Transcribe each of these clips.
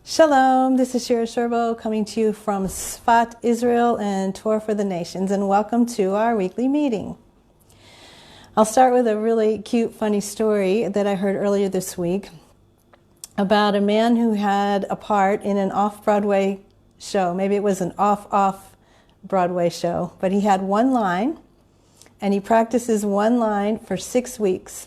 Shalom, this is Shira Sherbow coming to you from Sfat, Israel and Torah for the Nations, and welcome to our weekly meeting. I'll start with a really cute, funny story that I heard earlier this week about a man who had a part in an off-Broadway show. Maybe it was an off-Broadway show, but he had one line, and he practices one line for 6 weeks.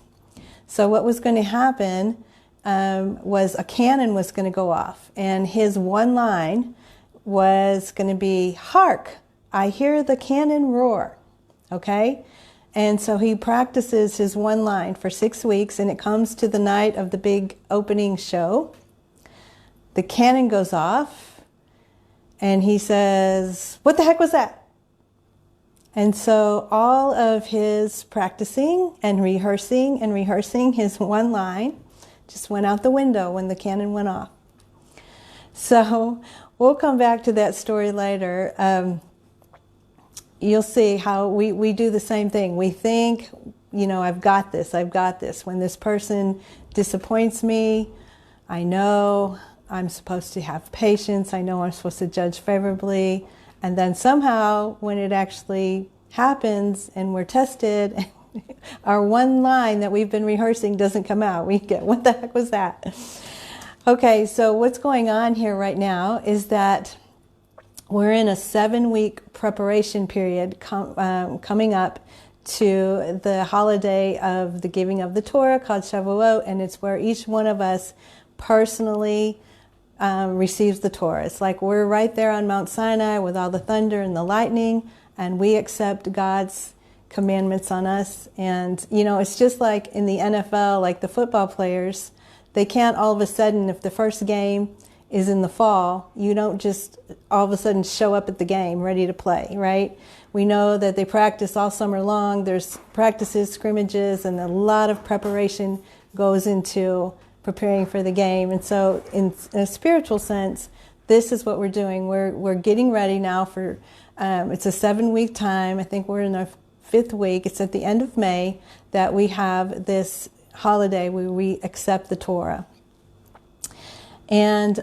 So what was going to happen was a cannon was going to go off, and his one line was going to be, "Hark, I hear the cannon roar." Okay? And so he practices his one line for 6 weeks, and it comes to the night of the big opening show. The cannon goes off, and he says, "What the heck was that?" And so all of his practicing and rehearsing his one line just went out the window when the cannon went off. So we'll come back to that story later. You'll see how we do the same thing. We think, I've got this. When this person disappoints me, I know I'm supposed to have patience. I know I'm supposed to judge favorably. And then somehow when it actually happens and we're tested, our one line that we've been rehearsing doesn't come out. We get, "What the heck was that?" Okay, so what's going on here right now is that we're in a 7-week preparation period coming up to the holiday of the giving of the Torah called Sherbow, and it's where each one of us personally receives the Torah. It's like we're right there on Mount Sinai with all the thunder and the lightning, and we accept God's commandments on us. And it's just like in the NFL, like the football players, they can't all of a sudden, if the first game is in the fall, you don't just all of a sudden show up at the game ready to play, right? We know that they practice all summer long. There's practices, scrimmages, and a lot of preparation goes into preparing for the game. And so in a spiritual sense, this is what we're doing. We're getting ready now for, it's a 7-week time. I think we're in our 5th week. It's at the end of May that we have this holiday where we accept the Torah. And,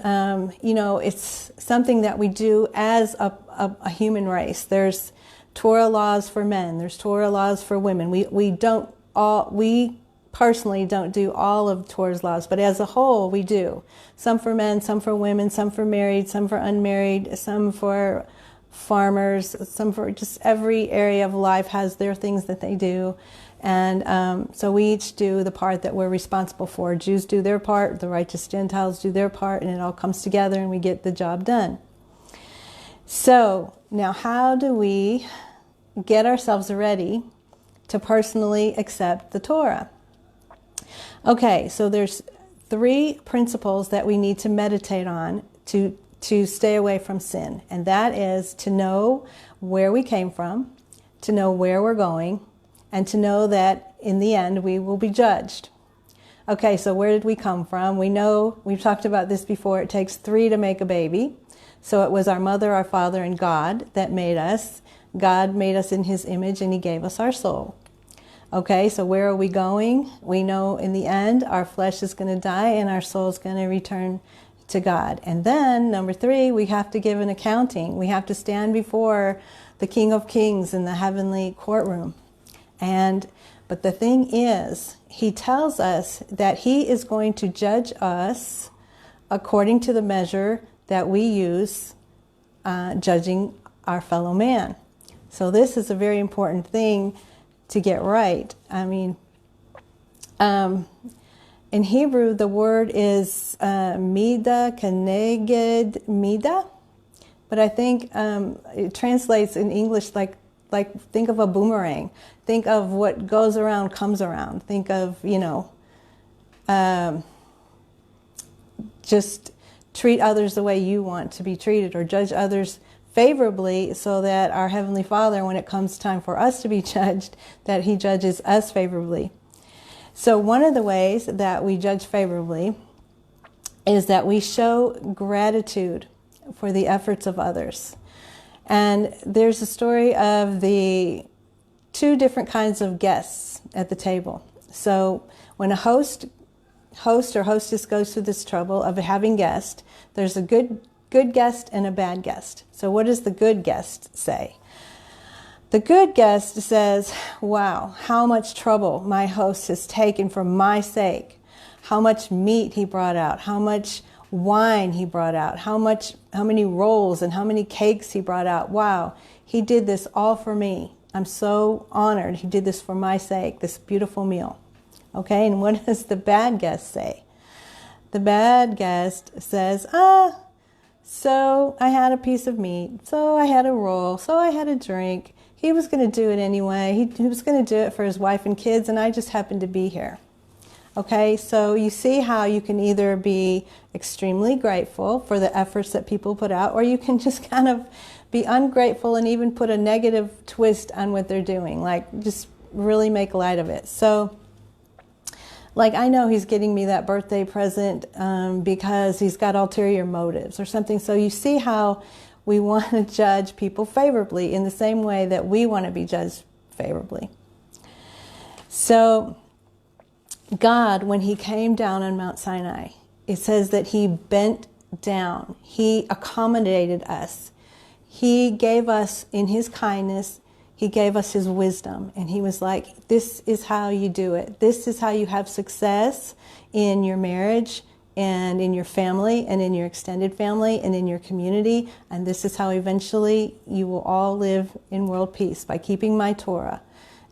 it's something that we do as a human race. There's Torah laws for men. There's Torah laws for women. We personally don't do all of Torah's laws, but as a whole, we do. Some for men, some for women, some for married, some for unmarried, some for farmers, some for just every area of life has their things that they do. And so we each do the part that we're responsible for. Jews do their part, the righteous Gentiles do their part, and it all comes together and we get the job done. So now how do we get ourselves ready to personally accept the Torah? Okay, so there's 3 principles that we need to meditate on to stay away from sin. And that is to know where we came from, to know where we're going, and to know that in the end we will be judged. Okay, so where did we come from? We know, we've talked about this before, it takes 3 to make a baby. So it was our mother, our father, and God that made us. God made us in His image and He gave us our soul. Okay, so where are we going? We know in the end our flesh is going to die and our soul is going to return to God. And then, number 3, we have to give an accounting. We have to stand before the King of Kings in the heavenly courtroom. But the thing is, He tells us that He is going to judge us according to the measure that we use judging our fellow man. So this is a very important thing to get right. I mean, in Hebrew, the word is mida keneged mida, but I think it translates in English like think of a boomerang. Think of what goes around comes around. Think of, just treat others the way you want to be treated, or judge others favorably so that our Heavenly Father, when it comes time for us to be judged, that He judges us favorably. So one of the ways that we judge favorably is that we show gratitude for the efforts of others. And there's a story of the 2 different kinds of guests at the table. So when a host host or hostess goes through this trouble of having guests, there's a good guest and a bad guest. So what does the good guest say? The good guest says, wow, how much trouble my host has taken for my sake. How much meat he brought out, how much wine he brought out, how many rolls and how many cakes he brought out. Wow, he did this all for me. I'm so honored he did this for my sake, this beautiful meal. Okay, and what does the bad guest say? The bad guest says, so I had a piece of meat, so I had a roll, so I had a drink. He was going to do it anyway. He was going to do it for his wife and kids, and I just happened to be here. Okay, so you see how you can either be extremely grateful for the efforts that people put out, or you can just kind of be ungrateful and even put a negative twist on what they're doing, like just really make light of it. So, like, I know he's getting me that birthday present because he's got ulterior motives or something. So you see how we want to judge people favorably in the same way that we want to be judged favorably. So God, when he came down on Mount Sinai, it says that he bent down. He accommodated us. He gave us, in his kindness, he gave us his wisdom. And he was like, this is how you do it. This is how you have success in your marriage and in your family and in your extended family and in your community. And this is how eventually you will all live in world peace, by keeping my Torah.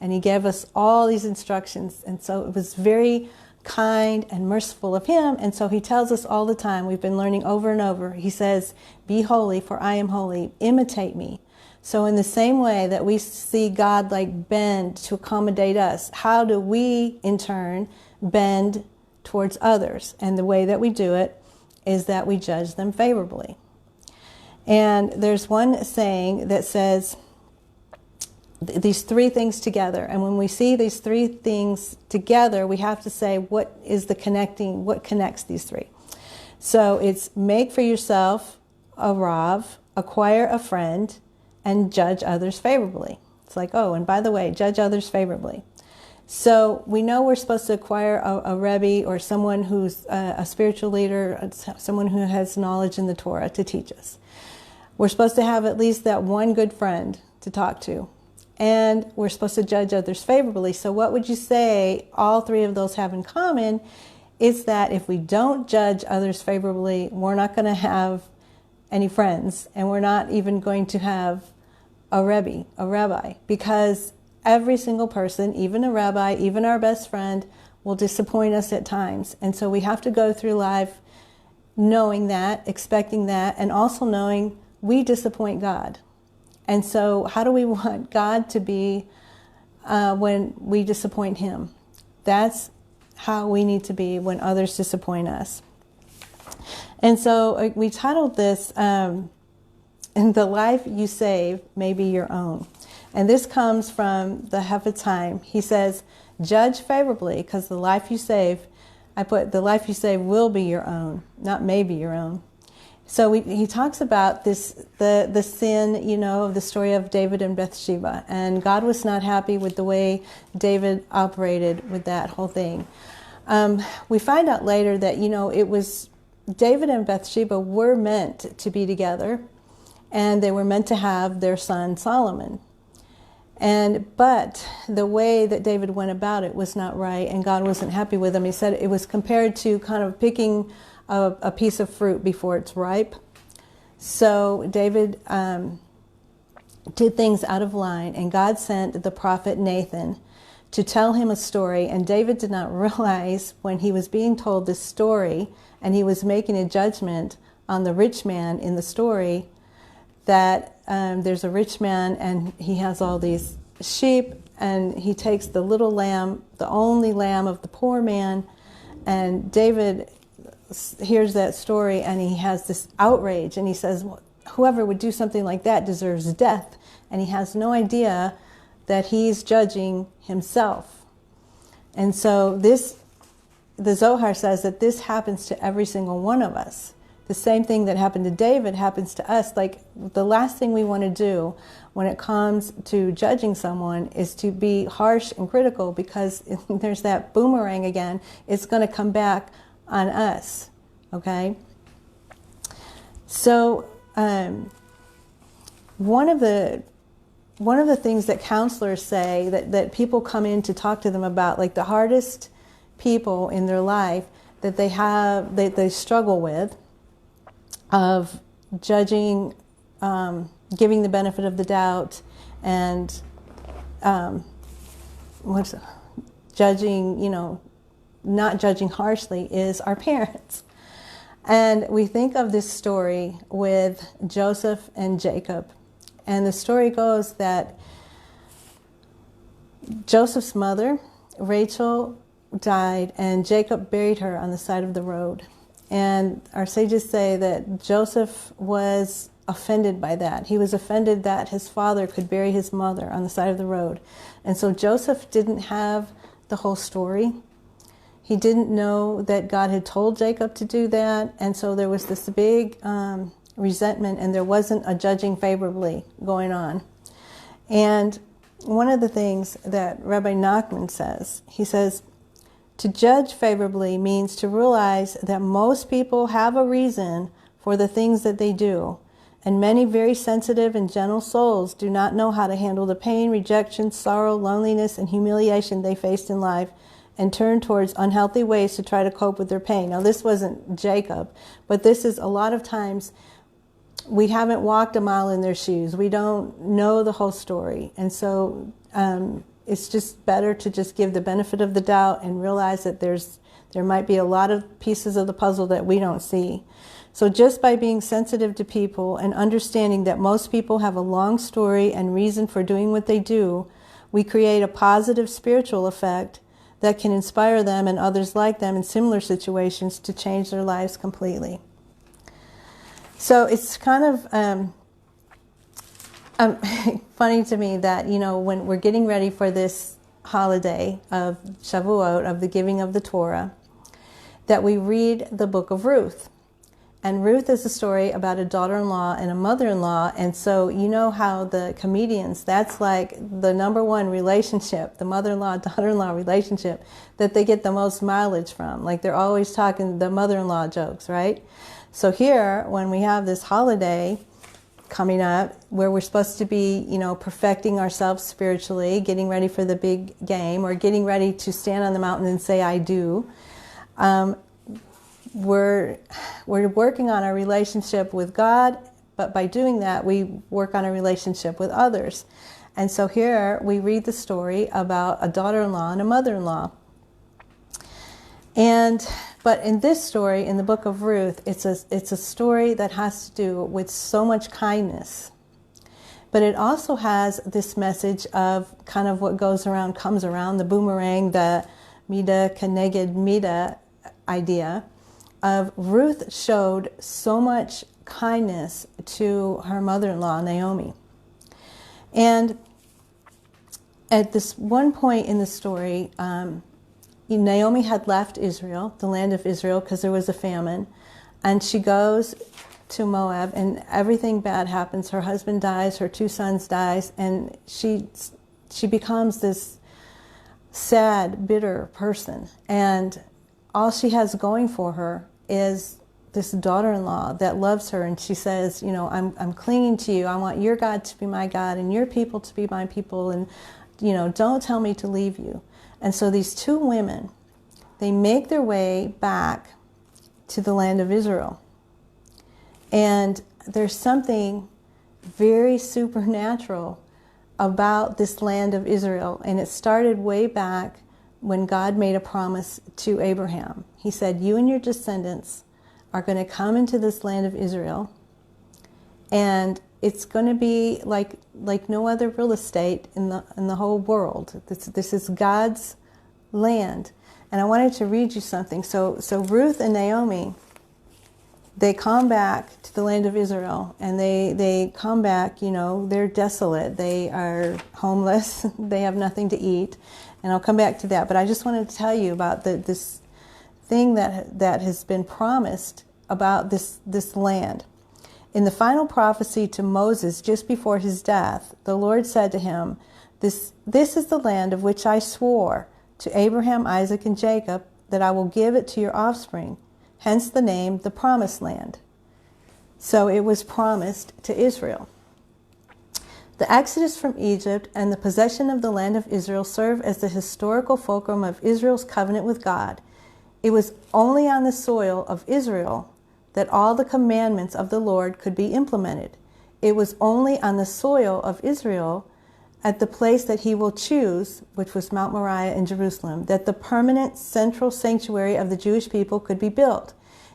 And he gave us all these instructions. And so it was very kind and merciful of him. And so he tells us all the time, we've been learning over and over, he says, be holy, for I am holy. Imitate me. So in the same way that we see God like bend to accommodate us, how do we in turn bend towards others? And the way that we do it is that we judge them favorably. And there's one saying that says, these three things together. And when we see these three things together, we have to say, what connects these three? So it's make for yourself a rav, acquire a friend, and judge others favorably. It's like, oh, and by the way, judge others favorably. So we know we're supposed to acquire a Rebbe or someone who's a spiritual leader, someone who has knowledge in the Torah to teach us. We're supposed to have at least that one good friend to talk to. And we're supposed to judge others favorably. So what would you say all three of those have in common is that if we don't judge others favorably, we're not going to have any friends, and we're not even going to have a Rebbe, a rabbi, because every single person, even a rabbi, even our best friend, will disappoint us at times. And so we have to go through life knowing that, expecting that, and also knowing we disappoint God. And so how do we want God to be when we disappoint him? That's how we need to be when others disappoint us. And so we titled this, "And the life you save may be your own." And this comes from the Hafetz Chaim. He says, judge favorably, because the life you save, I put the life you save will be your own, not may be your own. So he talks about this, the sin, of the story of David and Bathsheba. And God was not happy with the way David operated with that whole thing. We find out later that, it was David and Bathsheba were meant to be together, and they were meant to have their son Solomon. But the way that David went about it was not right, and God wasn't happy with him. He said it was compared to kind of picking a piece of fruit before it's ripe. So David did things out of line, and God sent the prophet Nathan to tell him a story, and David did not realize when he was being told this story and he was making a judgment on the rich man in the story that there's a rich man and he has all these sheep, and he takes the little lamb, the only lamb of the poor man, and David hears that story and he has this outrage, and he says, whoever would do something like that deserves death. And he has no idea that he's judging himself. And so the Zohar says that this happens to every single one of us. the same thing that happened to David happens to us. Like, the last thing we want to do when it comes to judging someone is to be harsh and critical, because there's that boomerang again. It's going to come back on us, okay? So one of the things that counselors say that people come in to talk to them about, like the hardest people in their life that they struggle with, of judging, giving the benefit of the doubt, and judging, not judging harshly, is our parents. And we think of this story with Joseph and Jacob. And the story goes that Joseph's mother, Rachel, died, and Jacob buried her on the side of the road. And our sages say that Joseph was offended by that. He was offended that his father could bury his mother on the side of the road. And so Joseph didn't have the whole story. He didn't know that God had told Jacob to do that. And so there was this big resentment, and there wasn't a judging favorably going on. And one of the things that Rabbi Nachman says, he says, to judge favorably means to realize that most people have a reason for the things that they do, and many very sensitive and gentle souls do not know how to handle the pain, rejection, sorrow, loneliness, and humiliation they faced in life, and turn towards unhealthy ways to try to cope with their pain. Now, this wasn't Jacob, but this is a lot of times we haven't walked a mile in their shoes. We don't know the whole story. And so it's just better to just give the benefit of the doubt and realize that there might be a lot of pieces of the puzzle that we don't see. So just by being sensitive to people and understanding that most people have a long story and reason for doing what they do, we create a positive spiritual effect that can inspire them and others like them in similar situations to change their lives completely. So it's kind of funny to me that, when we're getting ready for this holiday of Shavuot, of the giving of the Torah, that we read the book of Ruth. And Ruth is a story about a daughter-in-law and a mother-in-law. And so you know how the comedians, that's like the number one relationship, the mother-in-law, daughter-in-law relationship, that they get the most mileage from. Like, they're always talking the mother-in-law jokes, right? So here, when we have this holiday coming up, where we're supposed to be, perfecting ourselves spiritually, getting ready for the big game, or getting ready to stand on the mountain and say, I do, we're working on our relationship with God, but by doing that, we work on a relationship with others. And so here we read the story about a daughter-in-law and a mother-in-law. But in this story, in the book of Ruth, it's a story that has to do with so much kindness. But it also has this message of kind of what goes around comes around, the boomerang, the midah keneged midah idea of Ruth showed so much kindness to her mother-in-law, Naomi. And at this one point in the story, Naomi had left Israel, the land of Israel, because there was a famine, and she goes to Moab, and everything bad happens. Her husband dies, her 2 sons dies, and she becomes this sad, bitter person. And all she has going for her is this daughter-in-law that loves her, and she says, I'm clinging to you. I want your God to be my God and your people to be my people, and don't tell me to leave you. And so these 2 women, they make their way back to the land of Israel. And there's something very supernatural about this land of Israel. And it started way back when God made a promise to Abraham. He said, you and your descendants are going to come into this land of Israel, and it's going to be like no other real estate in the whole world. This is God's land. And I wanted to read you something. So Ruth and Naomi, they come back to the land of Israel, and they come back, they're desolate. They are homeless. They have nothing to eat. And I'll come back to that. But I just wanted to tell you about this thing that has been promised about this land. In the final prophecy to Moses just before his death, the Lord said to him, This is the land of which I swore to Abraham, Isaac, and Jacob, that I will give it to your offspring. Hence the name, the Promised Land. So it was promised to Israel. The exodus from Egypt and the possession of the land of Israel serve as the historical fulcrum of Israel's covenant with God. It was only on the soil of Israel that all the commandments of the Lord could be implemented. It was only on the soil of Israel, at the place that he will choose, which was Mount Moriah in Jerusalem, that the permanent central sanctuary of the Jewish people could be built.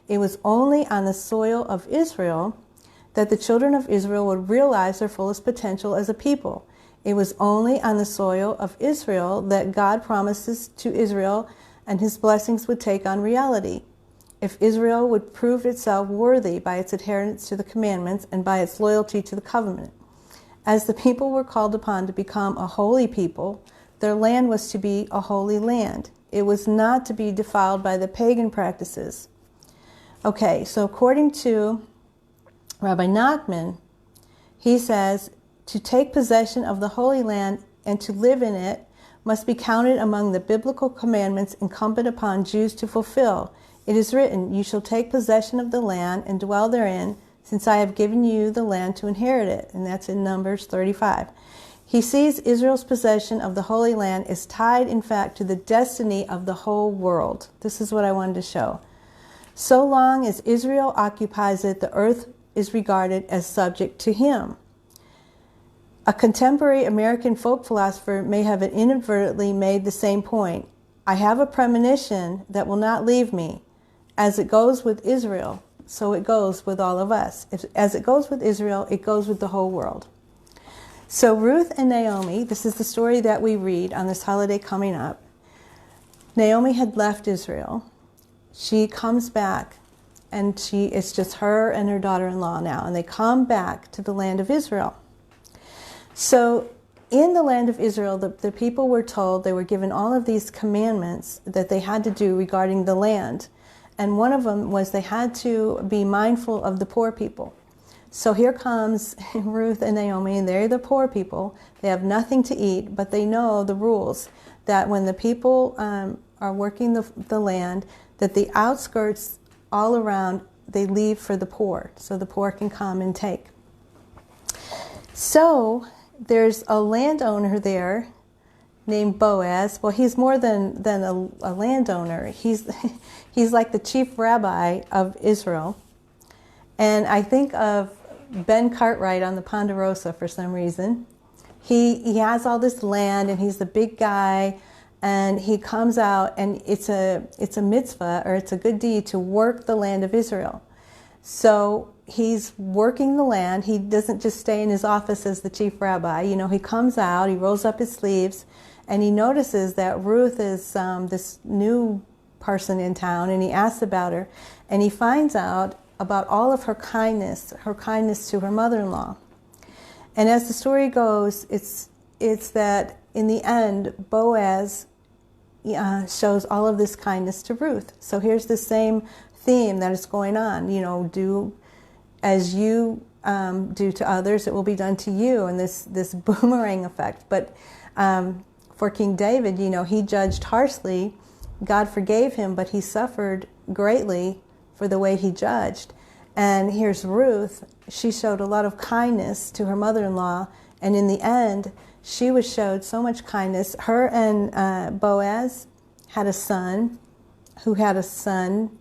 It was only on the soil of Israel that the children of Israel would realize their fullest potential as a people. It was only on the soil of Israel that God promises to Israel and his blessings would take on reality. If Israel would prove itself worthy by its adherence to the commandments and by its loyalty to the covenant. As the people were called upon to become a holy people, their land was to be a holy land. It was not to be defiled by the pagan practices. Okay, so according to Rabbi Nachman, he says, to take possession of the Holy Land and to live in it must be counted among the biblical commandments incumbent upon Jews to fulfill. It is written, you shall take possession of the land and dwell therein, since I have given you the land to inherit it. And that's in Numbers 35. He sees Israel's possession of the Holy Land is tied, in fact, to the destiny of the whole world. This is what I wanted to show. So long as Israel occupies it, the earth is regarded as subject to him. A contemporary American folk philosopher may have inadvertently made the same point. I have a premonition that will not leave me. As it goes with Israel, so it goes with all of us. As it goes with Israel, it goes with the whole world. So Ruth and Naomi, this is the story that we read on this holiday coming up. Naomi had left Israel. She comes back. And it's just her and her daughter-in-law now. And they come back to the land of Israel. So in the land of Israel, the people were told, they were given all of these commandments that they had to do regarding the land. And one of them was they had to be mindful of the poor people. So here comes Ruth and Naomi, and they're the poor people. They have nothing to eat, but they know the rules, that when the people are working the land, that the outskirts all around, they leave for the poor, so the poor can come and take. So there's a landowner there named Boaz. Well, he's more than a landowner. He's like the chief rabbi of Israel. And I think of Ben Cartwright on the Ponderosa for some reason. He has all this land, and he's the big guy. And he comes out, and it's a mitzvah, or it's a good deed, to work the land of Israel. So he's working the land. He doesn't just stay in his office as the chief rabbi. You know, he comes out, he rolls up his sleeves, and he notices that Ruth is this new person in town, and he asks about her, and he finds out about all of her kindness to her mother-in-law. And as the story goes, it's that in the end, Boaz shows all of this kindness to Ruth. So here's the same theme that is going on. You know, do as you do to others, it will be done to you, and this boomerang effect. But for King David, you know, he judged harshly. God forgave him, but he suffered greatly for the way he judged. And here's Ruth. She showed a lot of kindness to her mother-in-law, and in the end, she was showed so much kindness. Her and Boaz had a son who had a son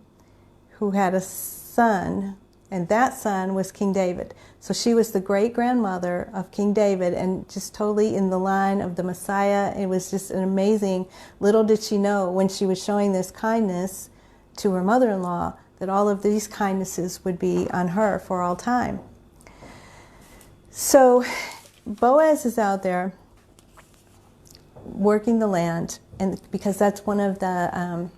who had a son, and that son was King David. So she was the great-grandmother of King David, and just totally in the line of the Messiah. It was just an amazing. Little did she know, when she was showing this kindness to her mother-in-law, that all of these kindnesses would be on her for all time. So Boaz is out there working the land, and because that's one of the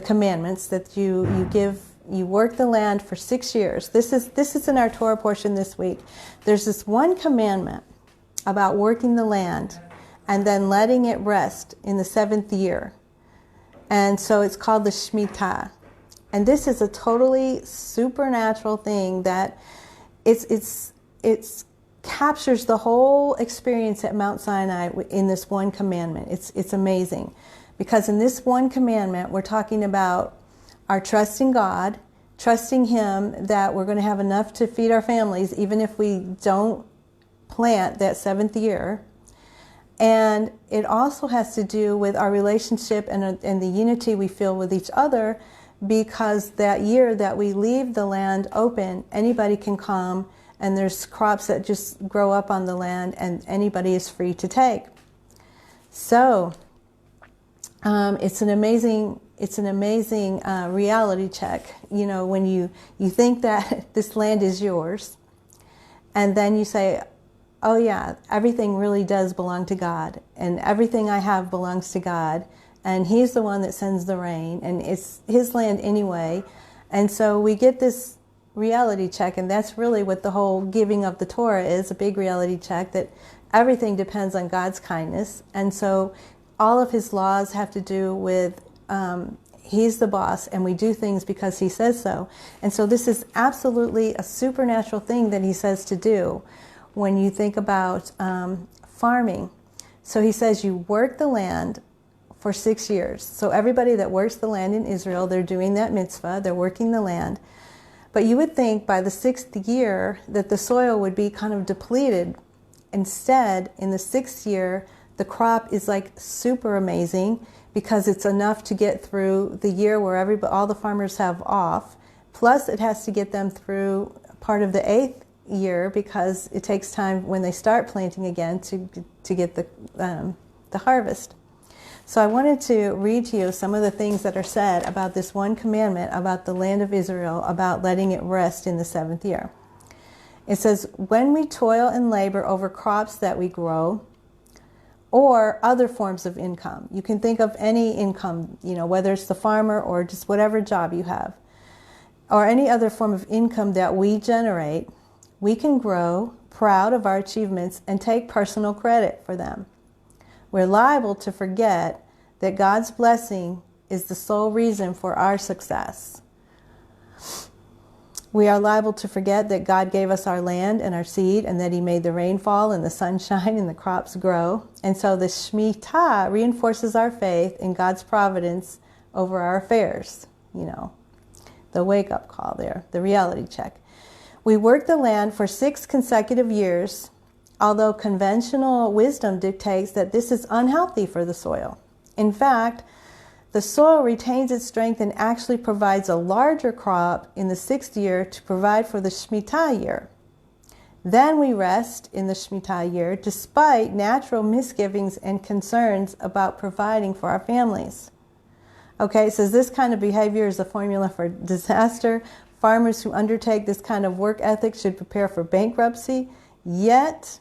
commandments, that you work the land for 6 years. This is in our Torah portion this week. There's this one commandment about working the land and then letting it rest in the 7th year. And so it's called the Shemitah. And this is a totally supernatural thing that it's captures the whole experience at Mount Sinai in this one commandment. It's amazing. Because in this one commandment, we're talking about our trust in God, trusting Him that we're going to have enough to feed our families, even if we don't plant that 7th year. And it also has to do with our relationship and the unity we feel with each other, because that year that we leave the land open, anybody can come, and there's crops that just grow up on the land, and anybody is free to take. So it's an amazing reality check. You know, when you think that this land is yours, and then you say, oh yeah, everything really does belong to God, and everything I have belongs to God, and He's the one that sends the rain, and it's His land anyway. And so we get this reality check, and that's really what the whole giving of the Torah is, a big reality check, that everything depends on God's kindness. And so all of His laws have to do with He's the boss, and we do things because He says so. And so this is absolutely a supernatural thing that He says to do when you think about farming. So He says you work the land for 6 years. So everybody that works the land in Israel, they're doing that mitzvah, they're working the land. But you would think by the 6th year that the soil would be kind of depleted. Instead, in the 6th year, the crop is like super amazing, because it's enough to get through the year where all the farmers have off. Plus, it has to get them through part of the 8th year, because it takes time when they start planting again to get the harvest. So I wanted to read to you some of the things that are said about this one commandment about the land of Israel, about letting it rest in the 7th year. It says, when we toil and labor over crops that we grow, or other forms of income. You can think of any income, you know, whether it's the farmer or just whatever job you have, or any other form of income that we generate, we can grow proud of our achievements and take personal credit for them. We're liable to forget that God's blessing is the sole reason for our success. We are liable to forget that God gave us our land and our seed, and that He made the rain fall and the sun shine and the crops grow. And so the Shemitah reinforces our faith in God's providence over our affairs. You know, the wake-up call there, the reality check. We work the land for 6 consecutive years, although conventional wisdom dictates that this is unhealthy for the soil. In fact, the soil retains its strength and actually provides a larger crop in the 6th year to provide for the Shemitah year. Then we rest in the Shemitah year despite natural misgivings and concerns about providing for our families. Okay, it says this kind of behavior is a formula for disaster. Farmers who undertake this kind of work ethic should prepare for bankruptcy. Yet,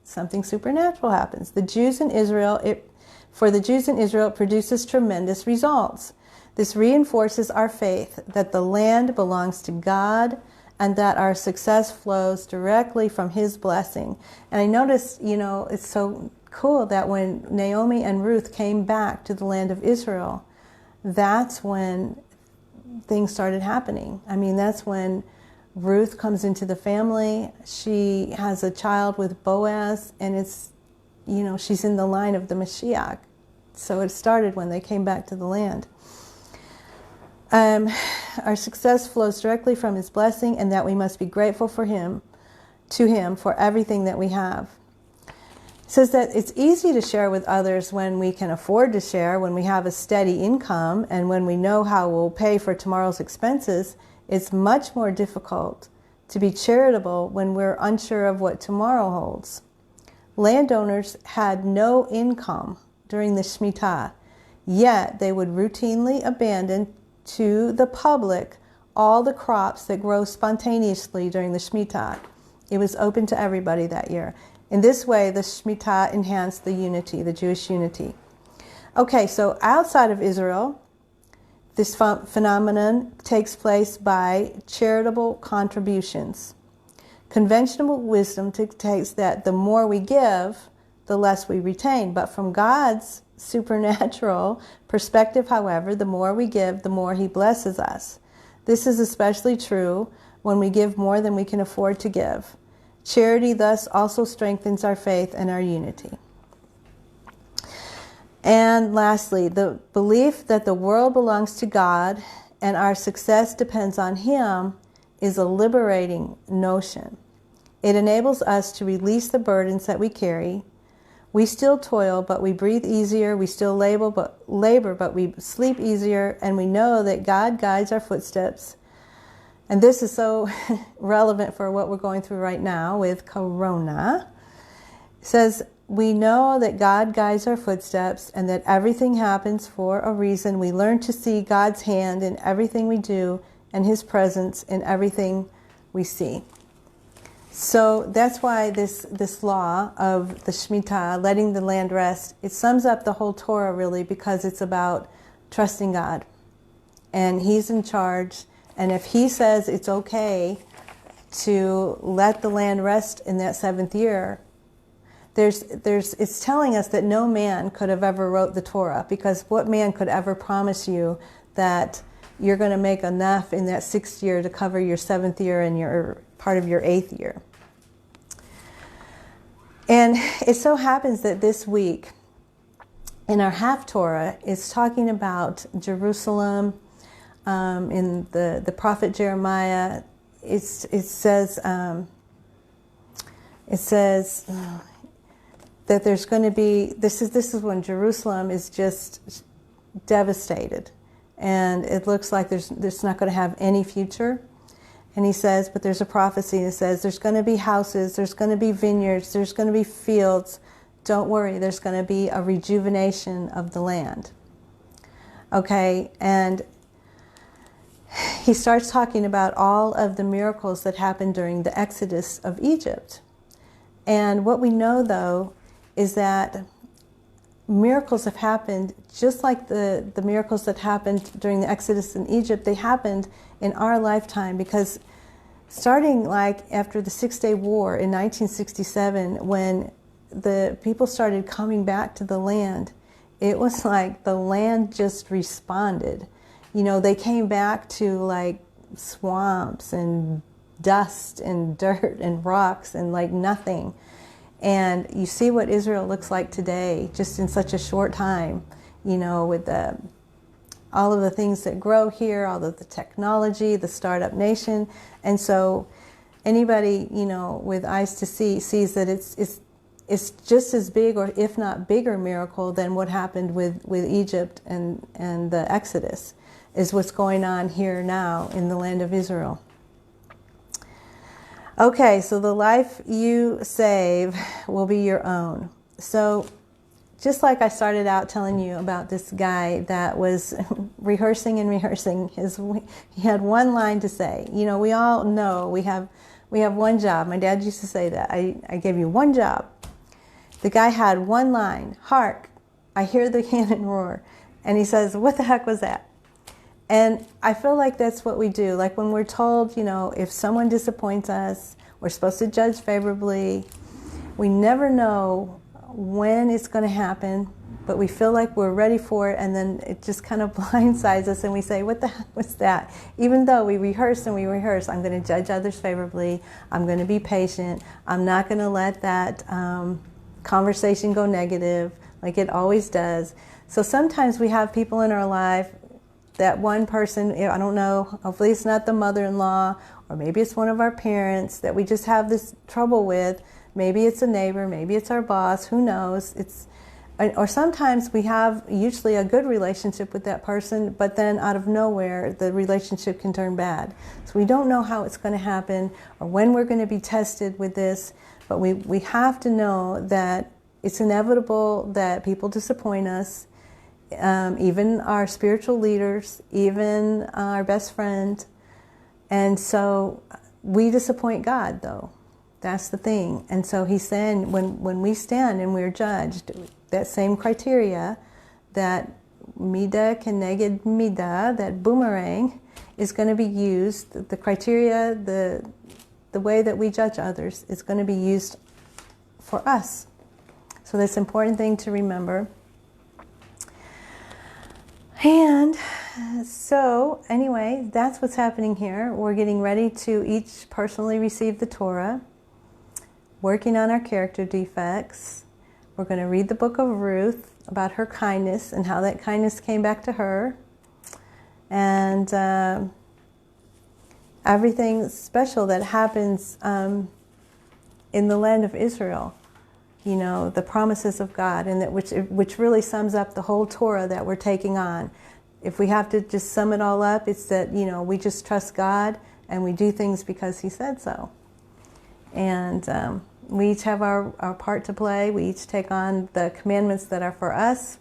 something supernatural happens. For the Jews in Israel, it produces tremendous results. This reinforces our faith that the land belongs to God and that our success flows directly from His blessing. And I noticed, you know, it's so cool that when Naomi and Ruth came back to the land of Israel, that's when things started happening. I mean, that's when Ruth comes into the family. She has a child with Boaz, and it's, you know, she's in the line of the Mashiach. So it started when they came back to the land. Our success flows directly from His blessing, and that we must be grateful to Him for everything that we have. It says that it's easy to share with others when we can afford to share, when we have a steady income, and when we know how we'll pay for tomorrow's expenses. It's much more difficult to be charitable when we're unsure of what tomorrow holds. Landowners had no income during the Shemitah, yet they would routinely abandon to the public all the crops that grow spontaneously during the Shemitah. It was open to everybody that year. In this way, the Shemitah enhanced the unity, the Jewish unity. Okay, so outside of Israel, this phenomenon takes place by charitable contributions. Conventional wisdom dictates that the more we give, the less we retain. But from God's supernatural perspective, however, the more we give, the more He blesses us. This is especially true when we give more than we can afford to give. Charity thus also strengthens our faith and our unity. And lastly, the belief that the world belongs to God and our success depends on Him is a liberating notion. It enables us to release the burdens that we carry. We still toil, but we breathe easier. We still labor, but we sleep easier. And we know that God guides our footsteps. And this is so relevant for what we're going through right now with Corona. It says, we know that God guides our footsteps and that everything happens for a reason. We learn to see God's hand in everything we do and His presence in everything we see. So that's why this law of the Shemitah, letting the land rest, it sums up the whole Torah really, because it's about trusting God. And He's in charge. And if He says it's okay to let the land rest in that 7th year, it's telling us that no man could have ever wrote the Torah, because what man could ever promise you that you're going to make enough in that 6th year to cover your 7th year and your part of your 8th year. And it so happens that this week in our Haftorah is talking about Jerusalem. In the prophet Jeremiah, it says that there's going to be, this is when Jerusalem is just devastated, and it looks like there's not going to have any future. And he says, but there's a prophecy that says there's going to be houses, there's going to be vineyards, there's going to be fields. Don't worry, there's going to be a rejuvenation of the land. Okay, and he starts talking about all of the miracles that happened during the Exodus of Egypt. And what we know, though, is that miracles have happened just like the miracles that happened during the Exodus in Egypt. They happened in our lifetime, because starting like after the 6-Day War in 1967, when the people started coming back to the land, it was like the land just responded. You know, they came back to like swamps and dust and dirt and rocks and like nothing. And you see what Israel looks like today, just in such a short time, you know, with all of the things that grow here, all of the technology, the startup nation. And so anybody, you know, with eyes to see sees that it's just as big, or if not bigger, miracle than what happened with Egypt and the Exodus, is what's going on here now in the land of Israel. Okay, so the life you save will be your own. So just like I started out telling you about this guy that was rehearsing, he had one line to say. You know, we all know we have one job. My dad used to say that. I gave you one job. The guy had one line: "Hark, I hear the cannon roar." And he says, "What the heck was that?" And I feel like that's what we do. Like when we're told, you know, if someone disappoints us, we're supposed to judge favorably. We never know when it's going to happen, but we feel like we're ready for it, and then it just kind of blindsides us, and we say, what the heck was that? Even though we rehearse, I'm going to judge others favorably. I'm going to be patient. I'm not going to let that conversation go negative like it always does. So sometimes we have people in our life, that one person, I don't know, hopefully it's not the mother-in-law, or maybe it's one of our parents that we just have this trouble with. Maybe it's a neighbor, maybe it's our boss, who knows? Or sometimes we have usually a good relationship with that person, but then out of nowhere, the relationship can turn bad. So we don't know how it's going to happen or when we're going to be tested with this, but we have to know that it's inevitable that people disappoint us. Even our spiritual leaders, even our best friend. And so we disappoint God, though. That's the thing. And so he's saying when we stand and we're judged, that same criteria, that midah keneged midah, that boomerang, is going to be used. The criteria, the way that we judge others is going to be used for us. So that's an important thing to remember. And so, anyway, that's what's happening here. We're getting ready to each personally receive the Torah, working on our character defects. We're going to read the book of Ruth about her kindness and how that kindness came back to her. And everything special that happens in the land of Israel. You know, the promises of God, and that which really sums up the whole Torah that we're taking on. If we have to just sum it all up, it's that, you know, we just trust God and we do things because He said so. And we each have our part to play. We each take on the commandments that are for us,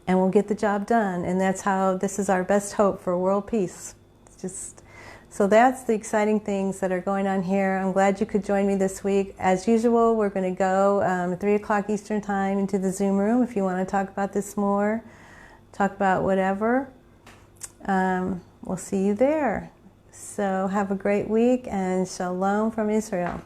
and we'll get the job done. And that's how, this is our best hope for world peace. It's just... So that's the exciting things that are going on here. I'm glad you could join me this week. As usual, we're going to go at 3 o'clock Eastern Time into the Zoom room if you want to talk about this more, talk about whatever. We'll see you there. So have a great week, and shalom from Israel.